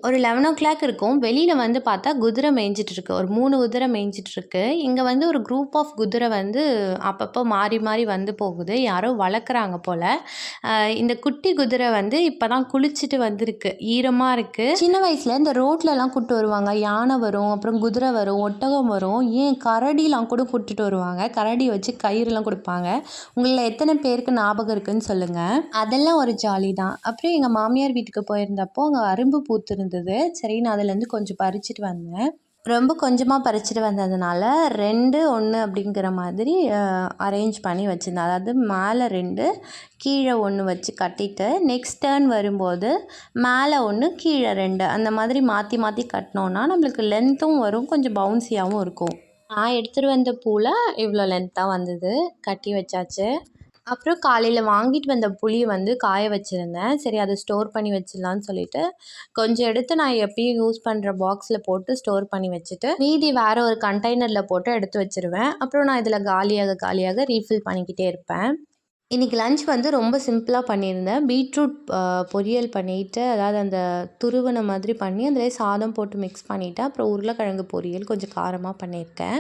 ஒரு 11:00 இருக்கும். வெளியில வந்து பார்த்தா குதிரை மேய்ஞ்சிட்டுருக்கு. ஒரு 3 குதிரை மேய்ஞ்சிட்டுருக்கு. இங்க வந்து ஒரு குரூப் ஆஃப் குதிரை வந்து அப்பப்போ மாறி மாறி வந்து போகுது. யாரோ வளர்க்குறாங்க போல. இந்த குட்டி குதிரை வந்து இப்ப தான் குளிச்சுட்டு வந்திருக்கு. ஈரமா இருக்கு. சின்ன வயசுல இந்த ரோட்லலாம் கூட்டு வருவாங்க. யானை வரும், அப்புறம் குதிரை வரும், ஒட்டகம் வரும், ஏன் கரடிலாம் கூட கூட்டிட்டு வருவாங்க. கரடி வச்சு கயிறுலாம் குடுப்பாங்க. உங்கள எத்தனை பேருக்கு ஞாபகம் இருக்குன்னு சொல்லுங்க. அதெல்லாம் ஒரு ஜாலி தான். அப்புறம் எங்க மாமியார் வீட்டுக்கு போயிருந்தப்போ அங்க அரும்பு பூத்திருந்தது. சரி நான் அதுலேருந்து கொஞ்சம் பறிச்சுட்டு வந்தேன். ரொம்ப கொஞ்சமா பறிச்சுட்டு வந்ததுனால 2, 1 அப்படிங்கிற மாதிரி அரேஞ்ச் பண்ணி வச்சுருந்தேன். அதாவது மேலே 2 கீழே 1 வச்சு கட்டிட்டு நெக்ஸ்ட் டர்ன் வரும்போது மேலே 1 கீழே 2 அந்த மாதிரி மாற்றி மாற்றி கட்டினோன்னா நம்மளுக்கு லென்த்தும் வரும், கொஞ்சம் பவுன்சியாகவும் இருக்கும். நான் எடுத்துகிட்டு வந்த பூவில் இவ்வளோ லென்த்தாக வந்தது. கட்டி வச்சாச்சு. அப்புறம் காலையில் வாங்கிட்டு வந்த புளியை வந்து காய வச்சுருந்தேன். சரி அதை ஸ்டோர் பண்ணி வச்சிடலான்னு சொல்லிட்டு கொஞ்சம் எடுத்து நான் எப்பயும் யூஸ் பண்ணுற பாக்ஸில் போட்டு ஸ்டோர் பண்ணி வச்சுட்டு மீதி வேறு ஒரு கண்டெய்னரில் போட்டு எடுத்து வச்சுருவேன். அப்புறம் நான் இதில் காலியாக காலியாக ரீஃபில் பண்ணிக்கிட்டே இருப்பேன். இன்றைக்கி லன்ச் வந்து ரொம்ப சிம்பிளாக பண்ணியிருந்தேன். பீட்ரூட் பொரியல் பண்ணிவிட்டு, அதாவது அந்த துருவன மாதிரி பண்ணி அதிலே சாதம் போட்டு மிக்ஸ் பண்ணிவிட்டேன். அப்புறம் உருளைக்கிழங்கு பொரியல் கொஞ்சம் காரமாக பண்ணியிருக்கேன்.